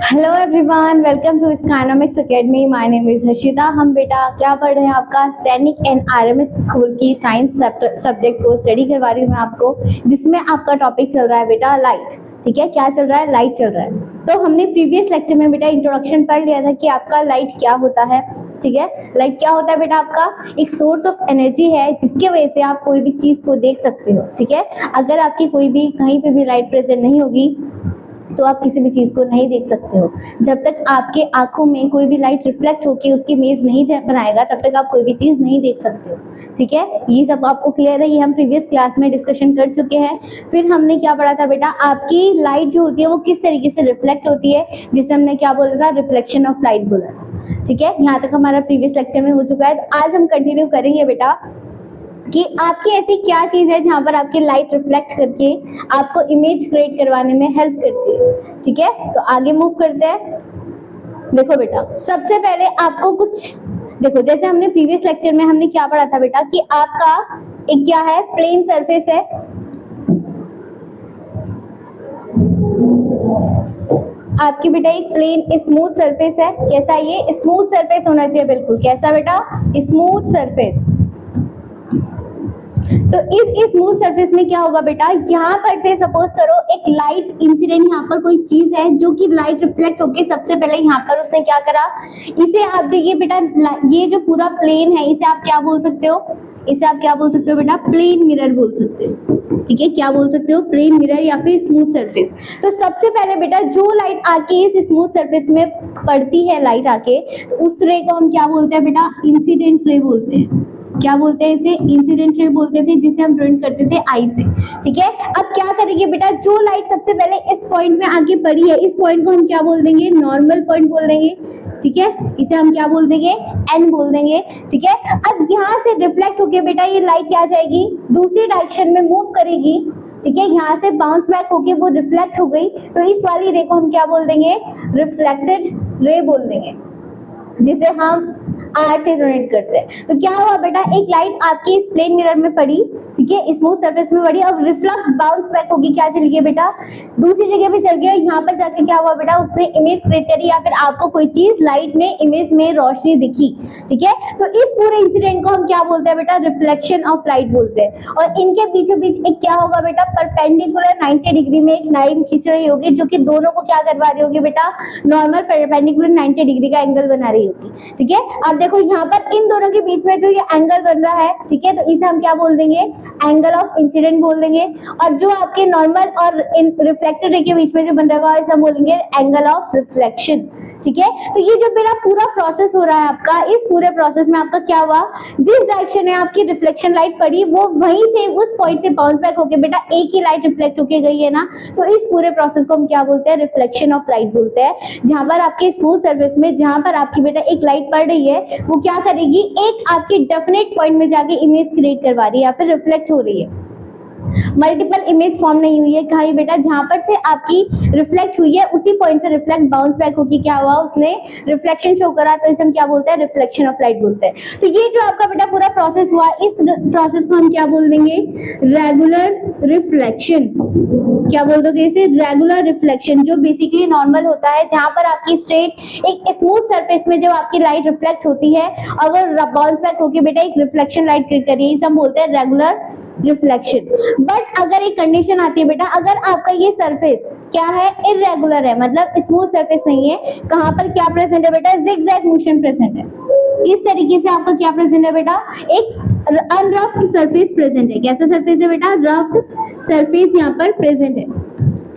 Hello everyone, welcome to economics academy. My name is Harshita. हम बेटा क्या पढ़ रहे हैं, आपका सैनिक एंड आरएमएस स्कूल की साइंस सब्जेक्ट को स्टडी करवा रही हूँ मैं आपको, जिसमें आपका टॉपिक चल रहा है बेटा लाइट। ठीक है, क्या चल रहा है? लाइट चल रहा है। तो हमने प्रीवियस लेक्चर में बेटा इंट्रोडक्शन पढ़ लिया था कि आपका लाइट क्या होता है। ठीक है, लाइट क्या होता है बेटा? आपका एक सोर्स ऑफ एनर्जी है जिसके वजह से आप कोई भी चीज को देख सकते हो। ठीक है, अगर आपकी कोई भी कहीं पे भी लाइट प्रेजेंट नहीं होगी तो आप किसी भी चीज को नहीं देख सकते हो। जब तक आपके आंखों में कोई भी लाइट रिफ्लेक्ट होकर उसकी इमेज नहीं बनाएगा तब तक आप कोई भी चीज नहीं देख सकते हो। ठीक है, ये सब आपको क्लियर है, ये हम प्रीवियस क्लास में डिस्कशन कर चुके हैं। फिर हमने क्या पढ़ा था बेटा, आपकी लाइट जो होती है वो किस तरीके से रिफ्लेक्ट होती है, जिसे हमने क्या बोला था, रिफ्लेक्शन ऑफ लाइट बोला था। ठीक है, यहाँ तक हमारा प्रीवियस लेक्चर में हो चुका है। तो आज हम कंटिन्यू करेंगे बेटा कि आपकी ऐसी क्या चीज है जहां पर आपकी लाइट रिफ्लेक्ट करके आपको इमेज क्रिएट करवाने में हेल्प करती है। ठीक है, तो आगे मूव करते हैं। देखो बेटा, सबसे पहले आपको कुछ देखो, जैसे हमने प्रीवियस लेक्चर में हमने क्या पढ़ा था बेटा कि आपका एक क्या है, प्लेन सरफेस है। आपकी बेटा एक प्लेन स्मूथ सरफेस है। कैसा? ये स्मूथ सरफेस होना चाहिए, बिल्कुल। कैसा बेटा? Smooth surface. तो इस स्मूथ सरफेस में क्या होगा बेटा, यहाँ पर से सपोज करो एक लाइट इंसिडेंट, यहाँ पर कोई चीज है जो कि लाइट रिफ्लेक्ट होके सबसे पहले यहाँ पर उसने क्या करा, इसे आप देखिए बेटा, ये जो पूरा प्लेन है इसे आप क्या बोल सकते हो? इसे आप क्या बोल सकते हो बेटा? प्लेन मिरर बोल सकते हो। ठीक है, क्या बोल सकते हो? प्लेन मिरर या फिर स्मूथ सरफेस। तो सबसे पहले बेटा जो लाइट आके इस स्मूथ सरफेस में पड़ती है, लाइट आके, तो उस रे को हम क्या बोलते हैं बेटा? इंसिडेंट रे बोलते हैं। क्या बोलते हैं इसे? इंसिडेंट रे बोलते थे, जिसे हम ड्राइंग करते थे आई से। ठीक है, अब क्या करेंगे बेटा, जो लाइट सबसे पहले इस पॉइंट में आके पड़ी है, इस पॉइंट को हम क्या बोल देंगे? नॉर्मल पॉइंट बोल देंगे। ठीक है, इसे हम क्या बोल देंगे? एन बोल देंगे। ठीक है, अब यहाँ से रिफ्लेक्ट होके बेटा ये लाइट क्या जाएगी? दूसरी डायरेक्शन में मूव करेगी। ठीक है, यहाँ से बाउंस बैक होके वो रिफ्लेक्ट हो गई, तो इस वाली रे को हम क्या बोल देंगे? रिफ्लेक्टेड रे बोल देंगे, जिसे हम आर से डोनेट करते हैं। तो क्या हुआ बेटा, एक लाइट आपकी इस प्लेन मिरर में पड़ी, ठीक है, स्मूथ सरफेस में पड़ी, अब रिफ्लेक्ट बाउंस बैक होगी, क्या चली गई बेटा? दूसरी जगह पे चल गया। यहाँ पर जाके क्या हुआ बेटा, उसने इमेज क्रिएट करी, या फिर आपको कोई चीज लाइट में इमेज में रोशनी दिखी। ठीक है, तो इस पूरे इंसिडेंट को हम क्या बोलते हैं बेटा? रिफ्लेक्शन ऑफ लाइट बोलते हैं। और इनके बीचों बीच एक क्या होगा बेटा, परपेंडिकुलर 90 डिग्री में एक लाइन खींच रही होगी, जो कि दोनों को क्या करवा रही होगी बेटा? नॉर्मल परपेंडिकुलर 90 डिग्री का एंगल बना रही होगी। ठीक है, अब देखो यहाँ पर इन दोनों के बीच में जो ये एंगल बन रहा है, ठीक है, तो इसे हम क्या बोल देंगे? एंगल ऑफ इंसिडेंट बोल देंगे। और जो आपके नॉर्मल और रिफ्लेक्टेड रे के बीच में जो बन रहा है, इसे हम बोलेंगे एंगल ऑफ रिफ्लेक्शन। ठीक है, तो ये जो मेरा पूरा प्रोसेस हो रहा है आपका, इस पूरे प्रोसेस में आपका क्या हुआ, जिस डायरेक्शन में आपकी रिफ्लेक्शन लाइट पड़ी वो वहीं से उस पॉइंट से बाउंस बैक होके बेटा एक ही लाइट रिफ्लेक्ट होके गई है ना, तो इस पूरे प्रोसेस को हम क्या बोलते हैं? रिफ्लेक्शन ऑफ लाइट बोलते हैं। जहां पर आपके स्मूथ सरफेस में जहां पर आपकी बेटा एक लाइट पड़ रही है, वो क्या करेगी, एक आपके डेफिनेट पॉइंट में जाके इमेज क्रिएट करवा रही है या फिर रिफ्लेक्ट हो रही है। मल्टीपल इमेज फॉर्म नहीं हुई है कहीं बेटा, जहां पर से आपकी रिफ्लेक्ट हुई है उसी पॉइंट से रिफ्लेक्ट बाउंस बैक होके क्या हुआ, उसने रिफ्लेक्शन शो करा, तो इसे हम क्या बोलते हैं? रिफ्लेक्शन ऑफ लाइट बोलते हैं। तो ये जो आपका बेटा पूरा प्रोसेस हुआ, इस प्रोसेस को हम क्या बोल देंगे? Regular reflection. क्या बोल दोगे इसे? रेगुलर रिफ्लेक्शन, जो बेसिकली नॉर्मल होता है, जहां पर आपकी स्ट्रेट एक स्मूथ सरफेस में जब आपकी लाइट रिफ्लेक्ट होती है और वो बाउंस बैक होके बेटा एक रिफ्लेक्शन लाइट क्रिएट करिए, इसे हम बोलते हैं रेगुलर रिफ्लेक्शन। बट अगर एक कंडीशन आती है बेटा, अगर आपका ये सरफेस क्या है, इरेगुलर है, मतलब स्मूथ सरफेस नहीं है, कहां पर क्या प्रेजेंट है बेटा? जिगजैग मोशन प्रेजेंट है। इस तरीके से आपका क्या प्रेजेंट है बेटा? एक अनरफ्ड सरफेस प्रेजेंट है। कैसा सरफेस है बेटा? रफ्ड सरफेस यहाँ पर प्रेजेंट है।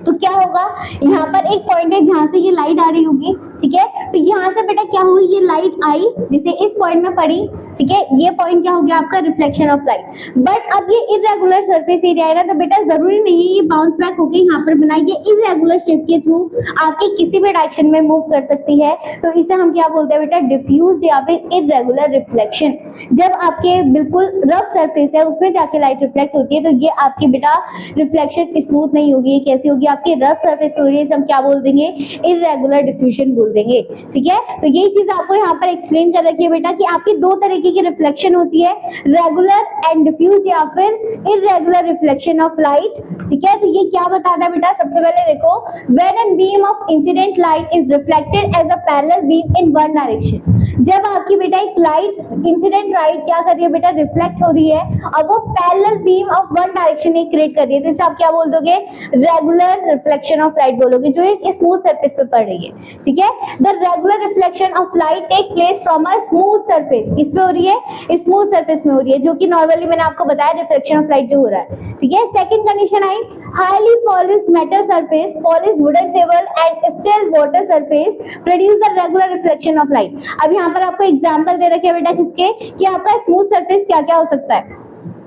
तो क्या होगा, यहाँ पर एक पॉइंट है जहां से ये लाइट आ रही होगी। ठीक है, तो यहाँ से बेटा क्या हुई, ये लाइट आई जिसे इस पॉइंट में पड़ी। ठीक है, ये पॉइंट क्या हो गया आपका? Reflection of light. बट अब ये इरेगुलर सरफेस एरिया है ना, तो बेटा जरूरी नहीं है ये बाउंस बैक होके यहाँ पर बनाई, ये इरेगुलर शेप के थ्रू आपके किसी भी डायरेक्शन में मूव कर सकती है, तो इसे हम क्या बोलते हैं बेटा? डिफ्यूज या फिर इरेगुलर रिफ्लेक्शन। जब आपके बिल्कुल रफ सरफेस है उसमें जाके लाइट रिफ्लेक्ट होती है, तो ये आपकी बेटा रिफ्लेक्शन स्मूथ नहीं होगी, कैसी होगी? आपकी रफ सरफेस हो रही है, हम क्या बोल देंगे? इरेगुलर डिफ्यूजन बोल बोल देंगे। ठीक है, तो यही चीज आपको यहाँ पर एक्सप्लेन कर रखी है बेटा कि आपकी दो तरीके की रिफ्लेक्शन होती है, रेगुलर एंड डिफ्यूज या फिर इररेगुलर रिफ्लेक्शन ऑफ लाइट। ठीक है, तो ये क्या बताता है बेटा, सबसे पहले देखो, when an beam of incident light is reflected as a parallel beam in one direction, जब आपकी बेटा एक लाइट इंसिडेंट लाइट क्या कर रही है बेटा, रिफ्लेक्ट हो रही है और वो parallel beam of one direction में क्रिएट कर रही है, तो इसे आप क्या बोल दोगे, रेगुलर रिफ्लेक्शन ऑफ लाइट बोलोगे, जो एक स्मूथ सरफेस पे पड़ रही है। ठीक है, the regular reflection of light take place from a smooth surface, किस पे हो रही है, स्मूथ सरफेस में हो रही है, जो कि नॉर्मली मैंने आपको बताया रिफ्लेक्शन ऑफ लाइट जो हो रहा है। ठीक है, second condition I, highly polished metal surface, polished wooden table and still water surface produce the regular reflection of light. अब यहाँ पर आपको एग्जांपल दे रखे हैं बेटा किसके, कि आपका स्मूथ सरफेस क्या क्या हो सकता है।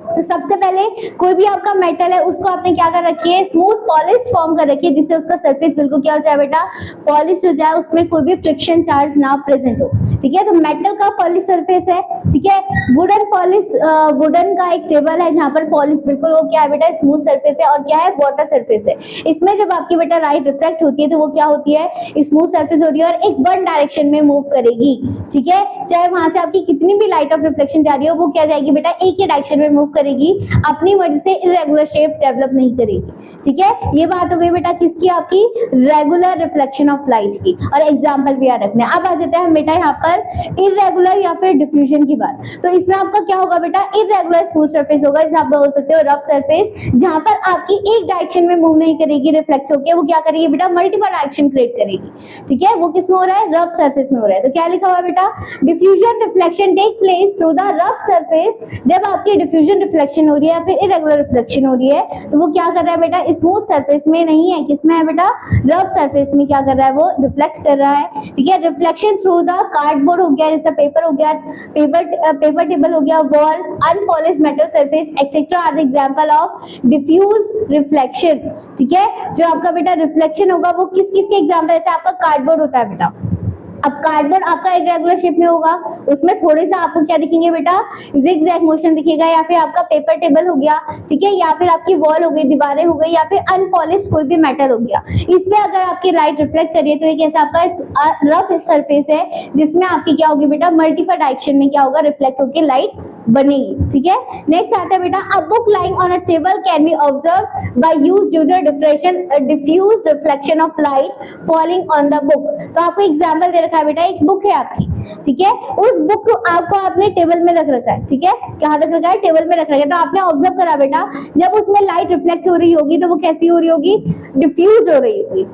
तो सबसे पहले कोई भी आपका मेटल है उसको आपने क्या कर रखी है, स्मूथ पॉलिश फॉर्म कर रखी है, जिससे उसका सरफेस बिल्कुल क्या हो जाए बेटा, पॉलिश हो जाए, उसमें कोई भी फ्रिक्शन चार्ज ना प्रेजेंट हो। ठीक है, तो मेटल का पॉलिश सरफेस है। ठीक है, वुडन पॉलिश, वुडन का एक टेबल है जहां पर पॉलिश बिल्कुल वो क्या है बेटा, स्मूथ सरफेस है, और क्या है, वाटर सरफेस है। इसमें जब आपकी बेटा लाइट रिफ्लेक्ट होती है तो वो क्या होती है, स्मूथ सरफेस हो रही है और एक वन डायरेक्शन में मूव करेगी। ठीक है, चाहे वहां से आपकी कितनी भी लाइट ऑफ रिफ्लेक्शन जा रही हो, वो क्या जाएगी बेटा, एक ही डायरेक्शन में मूव करेगी, अपनी मर्जी से इरेगुलर शेप डेवलप नहीं करेगी। ठीक है, ये बात हो गई बेटा किसकी, आपकी रेगुलर रिफ्लेक्शन ऑफ लाइट की, और एग्जांपल भी याद रखना है। अब आ जाते हैं बेटा यहाँ पर इरेगुलर या फिर डिफ्यूजन की बात। तो इसमें आपका क्या होगा बेटा, इरेगुलर स्मूथ सरफेस होगा, जिसे आप बोल सकते हो रफ सरफेस, जहां पर आपकी एक डायरेक्शन में मूव नहीं करेगी रिफ्लेक्ट होकर, वो क्या करेगी बेटा, मल्टीपल डायरेक्शन क्रिएट करेगी। ठीक है, वो किस में हो रहा है, रफ सरफेस में हो रहा है। तो क्या लिखा हुआ है बेटा, diffusion reflection take place through the rough surface, जब आपकी डिफ्यूजन रिफ्लेक्शन हो रही है या फिर इरेगुलर रिफ्लेक्शन हो रही है तो वो क्या कर रहा है बेटा, स्मूथ सरफेस में नहीं है, किसमें है बेटा, रफ सरफेस में क्या कर रहा है, वो रिफ्लेक्ट कर रहा है। ठीक है, रिफ्लेक्शन थ्रू द कार्डबोर्ड हो गया, जैसे पेपर हो गया, पेपर टेबल हो गया, wall, unpolished metal surface etcetera are the example of diffuse reflection. ठीक है, जो आपका बेटा रिफ्लेक्शन होगा वो किस किस के एग्जांपल, जैसे आपका कार्डबोर्ड होता है बेटा, अब कार्डबोर्ड आपका इरेगुलर शेप में होगा, उसमें थोड़े सा आपको क्या दिखेंगे बेटा, जिगजैग मोशन दिखेगा, या फिर आपका पेपर टेबल हो गया। ठीक है, या फिर आपकी वॉल हो गई, दीवारें हो गई, या फिर अनपॉलिश्ड कोई भी मेटल हो गया, इसमें अगर आपकी लाइट रिफ्लेक्ट करिए तो एक ऐसा आपका रफ सरफेस है जिसमें आपकी क्या होगी बेटा, मल्टीपल डायरेक्शन में क्या होगा, रिफ्लेक्ट होकर लाइट बनेगी। ठीक है, नेक्स्ट आता है बेटा, a book lying on a table can be observe by use due to diffuse reflection of light falling on the book. तो आपको एग्जांपल दे रखा है बेटा, एक बुक है आपकी, ठीक है, उस बुक को आपको आपने टेबल में रख रखा है। ठीक है, कहाँ रख रखा है, टेबल में रख रखा है, तो आपने ऑब्जर्व करा बेटा, जब उसमें लाइट रिफ्लेक्ट हो रही होगी तो वो कैसी हो रही होगी, डिफ्यूज हो रही होगी,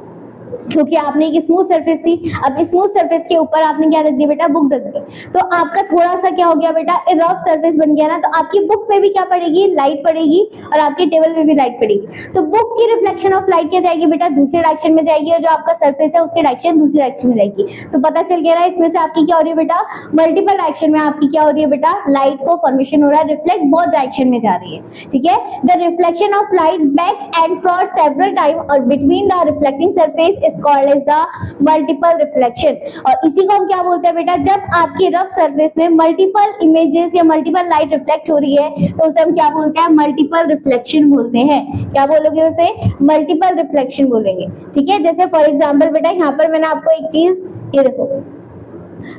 क्योंकि आपने एक स्मूथ सरफेस थी, अब स्मूथ सरफेस के ऊपर आपने क्या रख दिया बेटा, बुक रख दी, तो आपका थोड़ा सा क्या हो गया बेटा, रफ सरफेस बन गया ना, तो आपकी बुक पे भी क्या पड़ेगी, लाइट पड़ेगी, और आपके टेबल पे भी लाइट पड़ेगी। तो बुक की रिफ्लेक्शन ऑफ लाइट क्या जाएगी बेटा, दूसरे डायरेक्शन में जाएगी, और जो आपका सरफेस है उसकी डायरेक्शन दूसरी डायरेक्शन में जाएगी। तो पता चल गया ना, इसमें से आपकी क्या हो रही है बेटा, मल्टीपल डायरेक्शन में आपकी क्या हो रही है बेटा, लाइट को फॉर्मेशन हो रहा है, रिफ्लेक्ट बहुत डायरेक्शन में जा रही है। ठीक है, the reflection of light back and front several time और between the reflecting surface is called as the multiple reflection. और इसी को हम क्या बोलते हैं बेटा, जब आपकी रफ सरफेस में मल्टीपल इमेजेस या मल्टीपल लाइट रिफ्लेक्ट हो रही है तो उसे हम क्या बोलते हैं, मल्टीपल रिफ्लेक्शन बोलते हैं। क्या बोलोगे उसे, मल्टीपल रिफ्लेक्शन बोलेंगे। ठीक है, जैसे फॉर एग्जांपल बेटा यहाँ पर मैंने आपको एक चीज, ये देखो,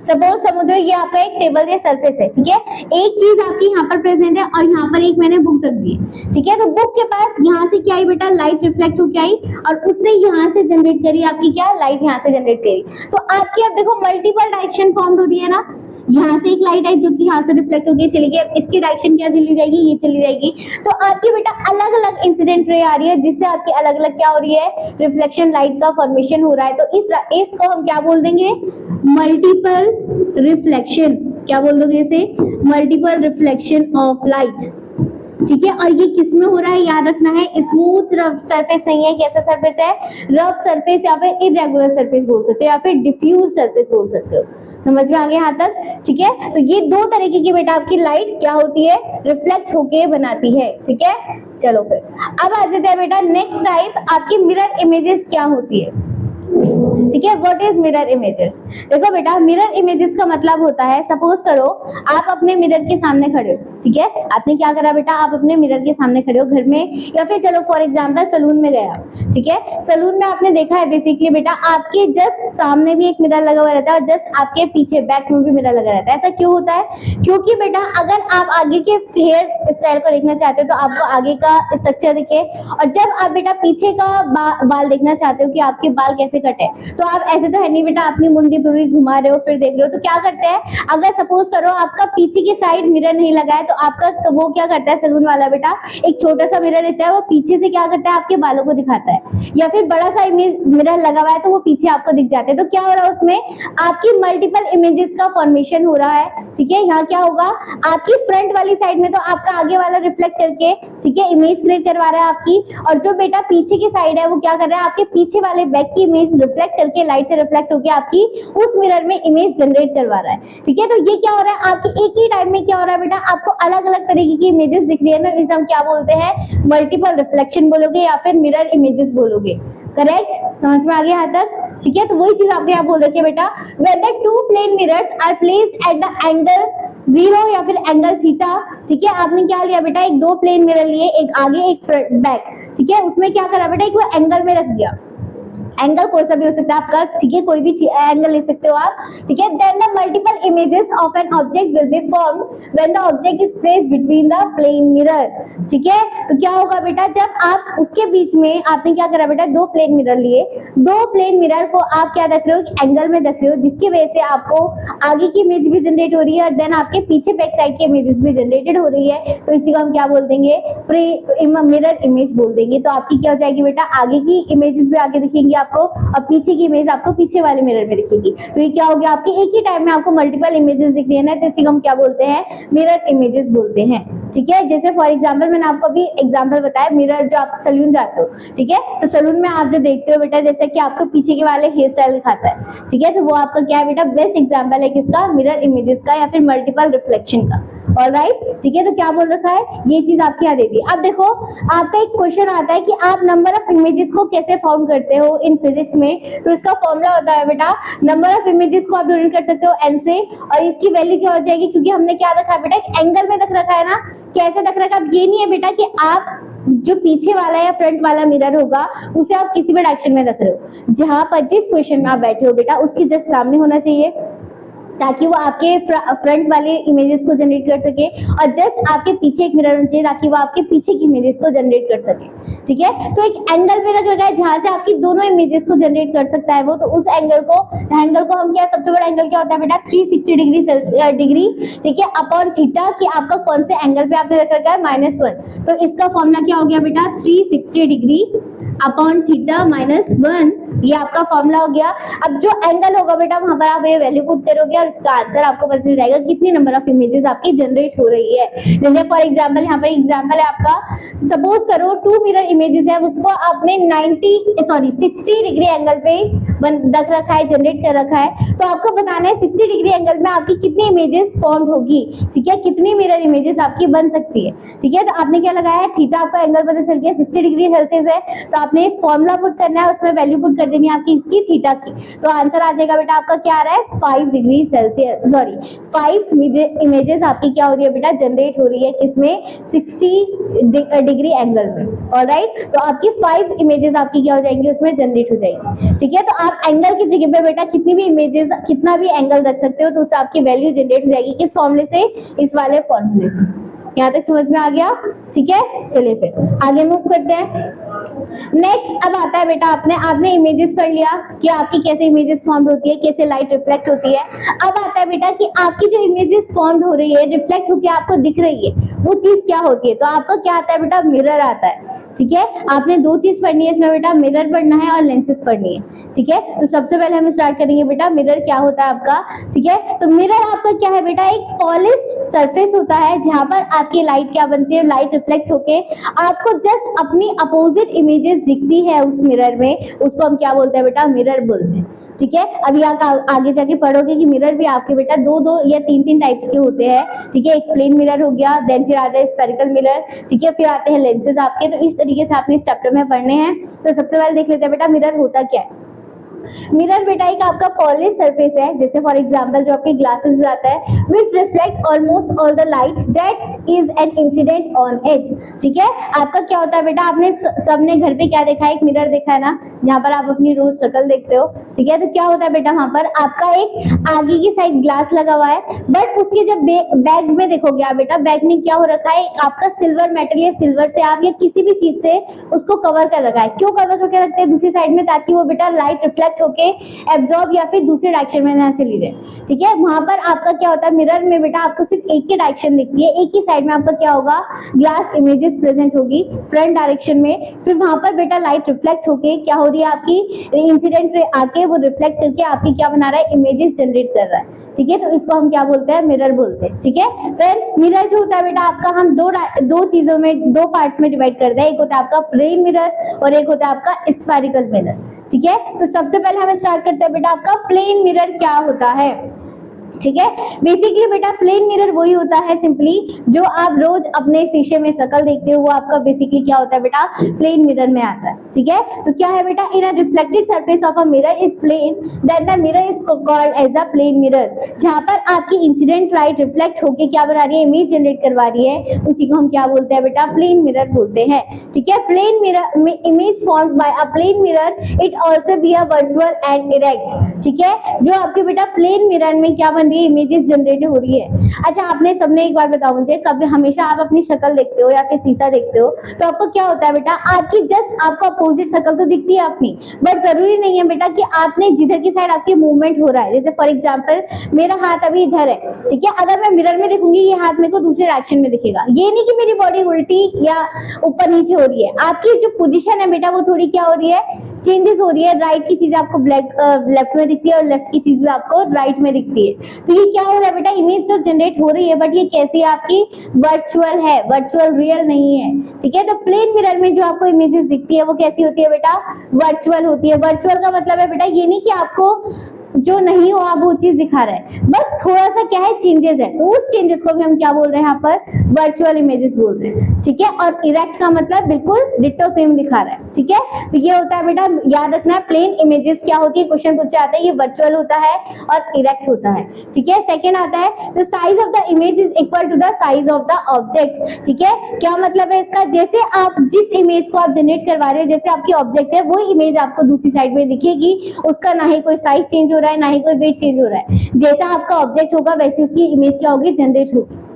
सपोज समझो ये आपका एक टेबल या सरफेस है। ठीक है, एक चीज आपकी यहाँ पर प्रेजेंट है और यहाँ पर एक मैंने बुक रख दी है। ठीक है, तो बुक के पास यहाँ से क्या आई बेटा, लाइट रिफ्लेक्ट होकर आई और उसने यहाँ से जनरेट करी आपकी क्या, लाइट यहाँ से जनरेट करी। तो आपकी अब देखो मल्टीपल डायरेक्शन फॉर्म हो रही है ना, यहाँ से एक लाइट आई जो कि यहाँ से रिफ्लेक्ट होगी चली गई, इसकी डायरेक्शन क्या चली जाएगी, ये चली जाएगी। तो आपकी बेटा अलग अलग इंसिडेंट रे आ रही है, जिससे आपकी अलग अलग क्या हो रही है, रिफ्लेक्शन लाइट का फॉर्मेशन हो रहा है। तो इसको हम क्या बोल देंगे, मल्टीपल रिफ्लेक्शन। क्या बोल दोगे इसे, मल्टीपल रिफ्लेक्शन ऑफ लाइट। ठीक है, और ये किस में हो रहा है, याद रखना है, स्मूथ रफ सरफेस नहीं है, कैसा सरफेस है, रफ सरफेस, या फिर इरेगुलर सरफेस बोल सकते हो, या फिर डिफ्यूज सरफेस बोल सकते हो। समझ में आ गया यहाँ तक। ठीक है, तो ये दो तरीके की बेटा आपकी लाइट क्या होती है, रिफ्लेक्ट होके बनाती है। ठीक है, चलो फिर अब आ जाते हैं बेटा नेक्स्ट टाइप, आपकी मिरर इमेजेस क्या होती है। ठीक है, व्हाट इज मिरर इमेजेस। देखो बेटा, मिरर इमेजेस का मतलब होता है, सपोज करो आप अपने मिरर के सामने खड़े हो, ठीक है। आपने क्या करा बेटा, आप अपने मिरर के सामने खड़े हो घर में, या फिर चलो फॉर एग्जांपल सलून में गए आप, ठीक है। सलून में आपने देखा है बेसिकली बेटा आपके जस्ट सामने भी एक मिरर लगा हुआ रहता है और जस्ट आपके पीछे बैक में भी मिरर लगा रहता है। ऐसा क्यों होता है? क्योंकि बेटा अगर आप आगे के हेयर स्टाइल को देखना चाहते हो तो आपको आगे का स्ट्रक्चर दिखे, और जब आप बेटा पीछे का बाल देखना चाहते हो कि आपके बाल कैसे कटे, तो आप ऐसे तो है नहीं बेटा अपनी मुंडी पूरी घुमा रहे हो फिर देख रहे हो, तो क्या करते हैं, अगर सपोज करो आपका पीछे की साइड मिरर नहीं लगा है तो आपका तो वो क्या करता है सलून वाला बेटा, एक छोटा सा मिरर रहता है वो पीछे से क्या करता है आपके बालों को दिखाता है, या फिर बड़ा सा मिरर लगा हुआ है तो वो पीछे आपको दिख जाते हैं। तो क्या हो रहा है उसमें, आपकी मल्टीपल इमेजेस का फॉर्मेशन हो रहा है, ठीक है। यहाँ क्या होगा, आपकी फ्रंट वाली साइड में तो आपका आगे वाला रिफ्लेक्ट करके, ठीक है, इमेज क्रिएट करवा रहा है आपकी, और जो बेटा पीछे की साइड है वो क्या कर रहा है, आपके पीछे वाले बैक की इमेज रिफ्लेक्ट करके लाइट से रिफ्लेक्ट होकर आपकी उस मिरर में इमेज जनरेट करवा रहा है, ठीक है। तो ये क्या हो रहा है, आपकी एक ही टाइम में क्या हो रहा है बेटा, आपको अलग अलग तरीके की इमेजेस दिख रही है ना, इसे हम क्या बोलते हैं, मल्टीपल रिफ्लेक्शन बोलोगे या फिर मिरर इमेजेस बोलोगे। करेक्ट, समझ में आ गया यहाँ तक, ठीक है। तो वही चीज आपको यहाँ बोल रखी है बेटा, whether two plane mirrors are placed at the angle 0 या फिर एंगल थीटा, ठीक है। आपने क्या लिया बेटा, एक दो प्लेन मिरर लिए, एक आगे एक बैक, ठीक है। उसमें क्या करा बेटा, एक वो एंगल में रख दिया, एंगल कोई सा भी हो सकता है आपका, ठीक है, कोई भी एंगल ले सकते हो आप, ठीक है। Then the multiple images of an object will be formed when the object is placed between the plane mirror, ठीक है। तो क्या होगा बेटा, जब आप उसके बीच में आपने क्या करा बेटा, दो प्लेन मिरर लिए, दो प्लेन मिरर को आप क्या देख रहे हो, एंगल में देख रहे हो, जिसकी वजह से आपको आगे की इमेज भी जनरेट हो रही है और देन आपके पीछे बैक साइड की इमेजेस भी जनरेटेड हो रही है, तो इसी को हम क्या बोल देंगे, मिरर इमेज बोल देंगे। तो आपकी क्या हो जाएगी बेटा, आगे की इमेजेस भी आगे दिखेंगी आपको और पीछे की इमेज आपको पीछे वाले मिरर में दिखेगी। तो ये क्या हो गया, आपकी एक ही टाइम में आपको मल्टीपल इमेजेस दिख रही है ना, तो इसी को हम क्या बोलते हैं, मिरर इमेजेस बोलते हैं, ठीक है। जैसे फॉर एग्जांपल मैंने आपको अभी एग्जांपल बताया, मिरर जो आप सलून जाते हो, ठीक है, तो सलून में आप जो देखते हो बेटा, जैसे कि आपको पीछे के वाले हेयर स्टाइल दिखाता है, ठीक है, तो वो आपका क्या है बेटा, बेस्ट एग्जांपल है किसका, मिरर इमेजेस का या फिर मल्टीपल रिफ्लेक्शन का। ऑलराइट, ठीक है। तो क्या बोल रखा है, ये चीज आपकी आ देती है। अब देखो आपका एक क्वेश्चन आता है कि आप नंबर ऑफ इमेजेस को कैसे फाउंड करते हो इन फिजिक्स में, तो इसका फॉर्मूला होता है बेटा, नंबर ऑफ इमेजेस को आप डिनोट कर सकते हो एन से, और इसकी वैल्यू क्या हो जाएगी, क्योंकि हमने क्या रखा है बेटा, एक एंगल में रख रखा है ना, कैसे रख रखा है, अब ये नहीं है बेटा कि आप जो पीछे वाला या फ्रंट वाला मिरर होगा उसे आप किसी भी डायरेक्शन में रख रहे हो, जहां पर जिस क्वेश्चन में आप बैठे हो बेटा उसके जस्ट सामने होना चाहिए, ताकि वो आपके फ्रंट वाले इमेजेस को जनरेट कर सके, और जस्ट आपके पीछे एक मिरर होना चाहिए ताकि वो आपके पीछे की इमेजेस को जनरेट कर सके, ठीक है। तो एक एंगल में रख रखा है जहां से आपकी दोनों इमेजेस को जनरेट कर सकता है वो, तो उस एंगल को हम क्या, सबसे बड़ा एंगल क्या होता है बेटा, 360 डिग्री, ठीक है, अपॉन थीटा, कि आपका कौन से एंगल पे आपने रख रखा है, -1, तो इसका फॉर्मूला क्या हो गया बेटा, 360 डिग्री अपॉन थीटा -1, ये आपका फॉर्मूला हो गया। अब जो एंगल होगा बेटा वहां पर आप ये वैल्यू पुट करोगे और इसका आंसर आपको पता चल जाएगा कितनी नंबर ऑफ इमेजेस आपकी जनरेट हो रही है। जैसे फॉर एग्जांपल यहाँ पर एग्जांपल है आपका, सपोज करो 2 मिरर इमेजेस है, उसको आपने 60 डिग्री एंगल पे रख रखा है, जनरेट कर रखा है, तो आपको बताना है 60 डिग्री एंगल में आपकी कितनी इमेजेस फॉर्म होगी, ठीक है, कितनी मिरर इमेजेस आपकी बन सकती है, ठीक है। तो आपने क्या लगाया है, थीटा आपका एंगल पता चल गया 60 डिग्री सेल्सियस है, तो आपने फॉर्मूला पुट करना है, उसमें वैल्यू पुट कर देनी है आपकी इसकी थीटा की, तो आंसर आ जाएगा बेटा आपका क्या आ रहा है, 5 डिग्री सेल्सियस, सॉरी 5 इमेजेस आपकी क्या हो रही है बेटा, जनरेट हो रही है किसमें, 60 डिग्री एंगल में। ऑलराइट, तो आपकी 5 इमेजेस आपकी क्या हो जाएंगी, उसमें जनरेट हो जाएगी, ठीक है। तो आप एंगल की जगह पे बेटा कितनी भी इमेजेस, कितना भी एंगल रख सकते हो, तो उससे आपकी वैल्यू जनरेट हो जाएगी, किस फॉर्मूले से, इस वाले फॉर्मूले से। यहाँ तक समझ में आ गया, ठीक है। चलिए फिर आगे मूव करते हैं। नेक्स्ट अब आता है बेटा, आपने इमेजेस पढ़ लिया कि आपकी कैसे इमेजेस फॉर्म होती है, कैसे लाइट रिफ्लेक्ट होती है। अब आता है बेटा कि आपकी जो इमेजेस फॉर्म हो रही है, रिफ्लेक्ट होकर आपको दिख रही है, वो चीज क्या होती है, तो आपका क्या आता है बेटा, मिरर आता है, ठीक है। आपने दो चीज पढ़नी है इसमें बेटा, मिरर पढ़ना है और लेंसेज पढ़नी है, ठीक है। तो सबसे पहले हम स्टार्ट करेंगे बेटा, मिरर क्या होता है आपका, ठीक है। तो मिरर आपका क्या है बेटा, एक पॉलिश्ड सरफेस होता है जहां पर आपकी लाइट क्या बनती है, लाइट रिफ्लेक्ट होके आपको जस्ट अपनी अपोजिट इमेजेस दिखती है उस मिरर में, उसको हम क्या बोलते हैं बेटा, मिरर बोलते हैं, ठीक है। अभी आप आगे जाके पढ़ोगे कि मिरर भी आपके बेटा दो या तीन टाइप्स के होते हैं, ठीक है। एक प्लेन मिरर हो गया, देन फिर आता है स्फेरिकल मिरर, ठीक है, फिर आते हैं लेंसेज आपके। तो इस तरीके से आपने इस चैप्टर में पढ़ने हैं। तो सबसे पहले देख लेते हैं बेटा मिरर होता क्या है। मिरर बेटा एक आपका पॉलिश सरफेस है, जैसे फॉर एग्जांपल जो आपके ग्लासेस आता है, which reflect almost all the light that is an incident on it. ठीक है, आपका क्या होता है बेटा, आपने सबने घर पे क्या देखा है, एक मिरर देखा है ना, जहाँ पर आप अपनी रोज शक्ल देखते हो। ठीक है, तो क्या होता है बेटा, वहां पर आपका एक आगे की साइड ग्लास लगा हुआ है, बट उसके जब बैग में देखोगे आप बेटा, बैग में क्या हो रखा है, आपका सिल्वर मेटल या सिल्वर से आप या किसी भी चीज से उसको कवर कर रखा है। क्यों कवर करके रखते हैं दूसरी साइड में, ताकि वो बेटा लाइट रिफ्लेक्ट होके एब्जॉर्ब या फिर दूसरे डायरेक्शन में ना चली जाए। ठीक है, वहां पर आपका क्या होता है, मिरर में बेटा आपको सिर्फ एक ही डायरेक्शन दिखती है, एक ही साइड में आपका क्या होगा, ग्लास इमेजेस प्रेजेंट होगी फ्रंट डायरेक्शन में। फिर वहां पर बेटा लाइट रिफ्लेक्ट होके क्या हो रही है, आपकी इंसिडेंट रे आके वो रिफ्लेक्ट करके आपकी क्या बना रहा है, इमेजेस जनरेट कर रहा है। ठीक है, तो इसको हम क्या बोलते हैं, मिरर बोलते हैं। ठीक है, फिर मिरर जो होता है बेटा आपका, हम दो चीजों में, दो पार्ट्स में डिवाइड करते हैं, एक होता है आपका प्लेन मिरर और एक होता है आपका स्फेरिकल मिरर। ठीक है, तो सबसे पहले हम स्टार्ट करते हैं बेटा, आपका प्लेन मिरर क्या होता है। ठीक है, बेसिकली बेटा प्लेन मिरर वही होता है सिंपली जो आप रोज अपने शीशे में शक्ल देखते हो, वो आपका बेसिकली क्या होता है बेटा, प्लेन मिरर में आता है। ठीक है, तो क्या है बेटा, in a reflected surface of a mirror is plane then the mirror is called as a plane mirror. जहां पर आपकी इंसिडेंट लाइट रिफ्लेक्ट होके क्या बना रही है, इमेज जनरेट करवा रही है, उसी को हम क्या बोलते हैं बेटा, प्लेन मिरर बोलते हैं। ठीक है, प्लेन मिरर में image formed by a plane mirror it also be a virtual and erect. ठीक है, जो आपके बेटा प्लेन मिरर में क्या बन रही है, इमेजेस जनरेट हो रही है। अच्छा, आपने सबने एक बार बताओ मुझे, कभी हमेशा आप अपनी शक्ल देखते हो या फिर शीशा देखते हो, तो आपको क्या होता है बेटा, आपकी जस्ट आपको अपोजिट शक्ल तो दिखती है अपनी, बट जरूरी नहीं है बेटा कि आपने जिधर की साइड आपकी मूवमेंट हो रहा है, जैसे फॉर एग्जांपल मेरा हाथ अभी इधर है। ठीक है, अगर मैं मिरर में देखूंगी, ये हाथ मेरे को दूसरे डायरेक्शन में दिखेगा, ये नहीं कि मेरी बॉडी उल्टी या ऊपर नीचे हो रही है, आपकी जो पोजीशन है बेटा वो थोड़ी क्या हो रही है, चेंजेस हो रही है। राइट की चीज आपको लेफ्ट में दिखती है और लेफ्ट की चीज आपको राइट में दिखती है। तो ये क्या हो रहा है बेटा, इमेज तो जनरेट हो रही है, बट ये कैसी है आपकी, वर्चुअल है, वर्चुअल रियल नहीं है। ठीक है, तो प्लेन मिरर में जो आपको इमेजेस दिखती है वो कैसी होती है बेटा, वर्चुअल होती है। वर्चुअल का मतलब है बेटा ये नहीं कि आपको जो नहीं हो आप वो चीज दिखा रहे हैं, बस थोड़ा सा क्या है, चेंजेस है, तो उस चेंजेस को भी हम क्या बोल रहे हैं यहाँ पर, वर्चुअल इमेजेस बोल रहे हैं। ठीक है, और इरेक्ट का मतलब बिल्कुल डिट्टो सेम दिखा रहा है। ठीक है, तो ये होता है बेटा, याद रखना है, प्लेन इमेजेस क्या होती है, क्वेश्चन पूछा आता है, ये वर्चुअल होता है और इरेक्ट होता है। ठीक है, सेकेंड आता है, the size of the image is equal to the size of the object. ठीक है, क्या मतलब है इसका, जैसे आप जिस इमेज को आप जनरेट करवा रहे हो, जैसे आपकी ऑब्जेक्ट है, वो इमेज आपको दूसरी साइड में दिखेगी, उसका ना ही कोई साइज चेंज हो रहा है, ना ही कोई वेट चेंज हो रहा है। जैसा आपका ऑब्जेक्ट होगा वैसी उसकी इमेज क्या होगी, जनरेट होगी।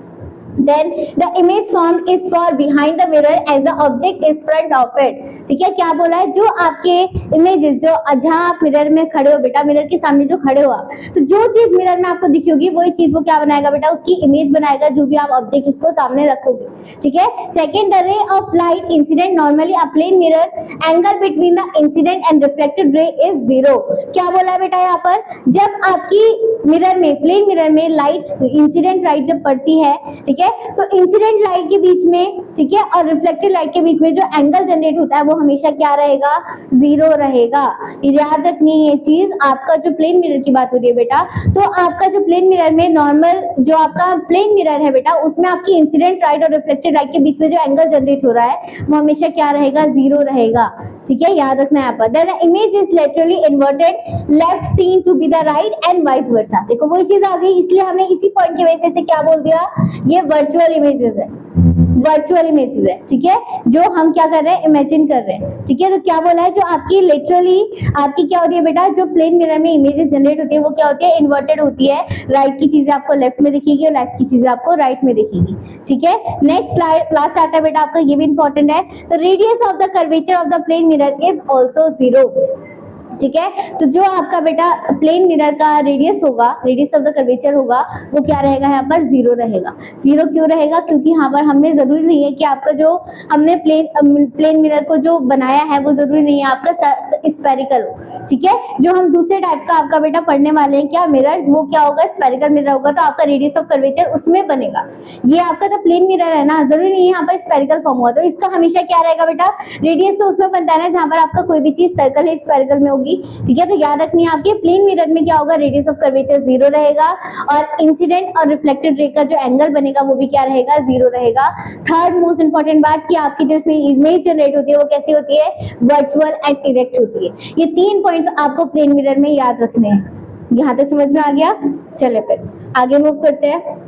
Then the image formed is for behind the mirror as the object is front of it। ठीक है, क्या बोला है, जो आपके इमेजेस, जो जहां आप मिरर में खड़े हो बेटा, मिरर के सामने जो खड़े हो आप, तो जो चीज मिरर में आपको दिखी होगी वही चीज वो क्या बनाएगा बेटा, उसकी इमेज बनाएगा, जो भी आप ऑब्जेक्ट उसको सामने रखोगे। ठीक है, second, the ray of light incident normally a plane mirror angle between the incident and reflected ray is zero. क्या बोला है बेटा यहाँ पर, जब आपकी मिरर में, प्लेन मिरर में लाइट, इंसिडेंट लाइट जब पड़ती है, ठीक है, तो इंसिडेंट लाइट के बीच में, ठीक है, और रिफ्लेक्टेड लाइट के बीच में जो एंगल जनरेट होता है वो हमेशा क्या रहेगा, जीरो रहेगा। याद रखनी है ये चीज, आपका जो प्लेन मिरर की बात हो रही है बेटा, तो आपका जो प्लेन मिरर में नॉर्मल जो आपका प्लेन मिरर है बेटा, उसमें आपकी इंसिडेंट लाइट और रिफ्लेक्टेड लाइट के बीच में जो एंगल जनरेट हो रहा है वो हमेशा क्या रहेगा, जीरो रहेगा। ठीक है, याद रखना है यहाँ पर। Then image is laterally inverted left seen to be the right and vice versa. देखो वही चीज आ गई, इसलिए हमने इसी पॉइंट की वजह से क्या बोल दिया, ये वर्चुअल इमेजेस है, वर्चुअल इमेजेस है। ठीक है, जो हम क्या कर रहे हैं, इमेजिन कर रहे हैं। ठीक है, तो क्या बोला है, जो आपकी लिटरली आपकी क्या होती है बेटा, जो प्लेन मिरर में इमेजेस जनरेट होती है वो क्या होती है, इन्वर्टेड होती है। राइट की चीजें आपको लेफ्ट में दिखेगी और लेफ्ट की चीजें आपको राइट में दिखेगी। ठीक है, नेक्स्ट लास्ट आता है बेटा आपका, ये भी इंपॉर्टेंट है, the radius of the curvature of the plane mirror is also zero. ठीक है, तो जो आपका बेटा प्लेन मिरर का रेडियस होगा, रेडियस ऑफ द कर्वेचर होगा, वो क्या रहेगा यहाँ पर, जीरो रहेगा। जीरो क्यों रहेगा, क्योंकि यहाँ पर हमने, जरूरी नहीं है कि आपका जो हमने प्लेन मिरर को जो बनाया है वो जरूरी नहीं है आपका स्फेरिकल हो। ठीक है, जो हम दूसरे टाइप का आपका बेटा पढ़ने वाले हैं क्या मिरर, वो क्या होगा, स्फेरिकल मिरर होगा, तो आपका रेडियस ऑफ कर्वेचर उसमें बनेगा। ये आपका तो प्लेन मिरर है ना, जरूरी नहीं है यहाँ पर स्फेरिकल फॉर्म हुआ, तो इसका हमेशा क्या रहेगा बेटा, रेडियस तो उसमें बनता है ना जहाँ पर आपका कोई भी चीज सर्कल है, स्फेरिकल में होगी होगी, ठीक है। तो याद रखनी है आपके प्लेन मिरर में क्या होगा, रेडियस ऑफ कर्वेचर 0 रहेगा और इंसिडेंट और रिफ्लेक्टेड रे का जो एंगल बनेगा वो भी क्या रहेगा, 0 रहेगा। थर्ड मोस्ट इंपॉर्टेंट बात कि आपकी जिसमें इमेज जनरेट होती है वो कैसी होती है, वर्चुअल एंड इरेक्ट होती है। ये 3 पॉइंट्स आपको प्लेन मिरर में याद रखने हैं। यहाँ तक समझ में आ गया? चले फिर आगे मूव करते हैं।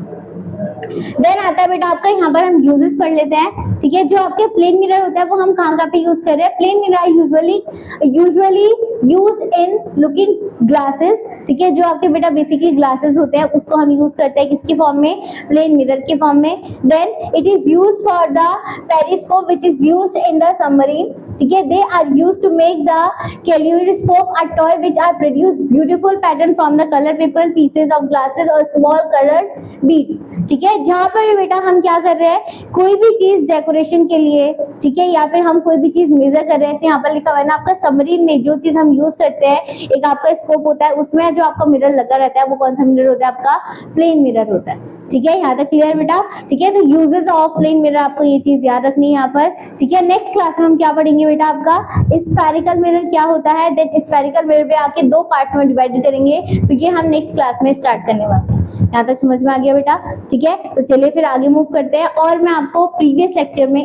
देन आता है बेटा आपका, यहाँ पर हम यूजेस पढ़ लेते हैं, ठीक है। जो आपके प्लेन मिरर होता है वो हम कहाँ पे यूज कर रहे हैं, plane mirror usually use in looking glasses, ठीक है। जो आपके बेटा बेसिकली ग्लासेस होते हैं उसको हम यूज करते हैं किसके फॉर्म में, प्लेन मिरर के फॉर्म में। Then it is use for the periscope which is use in the submarine, ठीक है। They are use to make the kaleidoscope a toy which are produce beautiful pattern from the colour paper pieces of glasses और small coloured beads, ठीक है। जहां पर भी बेटा हम क्या कर रहे हैं, कोई भी चीज डेकोरेशन के लिए, ठीक है, या फिर हम कोई भी चीज मेजर कर रहे हैं, यहाँ पर लिखा हुआ है ना आपका सबमरीन में जो चीज हम यूज करते हैं, एक आपका स्कोप होता है, उसमें जो आपका मिरर लगा रहता है वो कौन सा मिरर होता है, आपका प्लेन मिरर होता है, ठीक है। यहाँ तक क्लियर बेटा, ठीक है। तो यूजेस ऑफ प्लेन मिरर आपको ये चीज याद रखनी है यहाँ पर, ठीक है। नेक्स्ट क्लास में हम क्या पढ़ेंगे बेटा, आपका स्फेरिकल मिरर क्या होता है, देन स्फेरिकल मिरर पे आके 2 पार्ट्स में डिवाइड करेंगे, तो ये हम नेक्स्ट क्लास में स्टार्ट करने वाले हैं। यहाँ तक समझ में आ गया बेटा, ठीक है। तो चलिए फिर आगे मूव करते हैं, और मैं आपको प्रीवियस लेक्चर में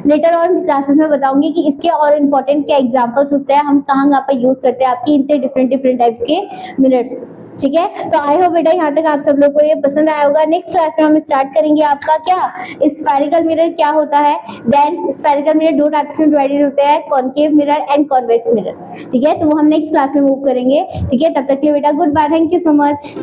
लेटर ऑन क्लासेस में बताऊंगी कि इसके और इम्पोर्टेंट क्या एग्जांपल्स होते हैं, हम कहाँ पे यूज करते हैं आपकी इतने डिफरेंट टाइप्स के मिरर्स, ठीक है। तो आई होप बेटा यहाँ तक आप सब लोग को ये पसंद आया होगा। नेक्स्ट क्लास में हम स्टार्ट करेंगे आपका क्या, स्फेरिकल मिरर क्या होता है। देन स्फेरिकल मिरर 2 टाइप्स में डिवाइडेड होते हैं, concave mirror and convex mirror, ठीक है। तो वो हम नेक्स्ट क्लास में मूव करेंगे, ठीक है। तब तक के लिए बेटा goodbye, thank you so much.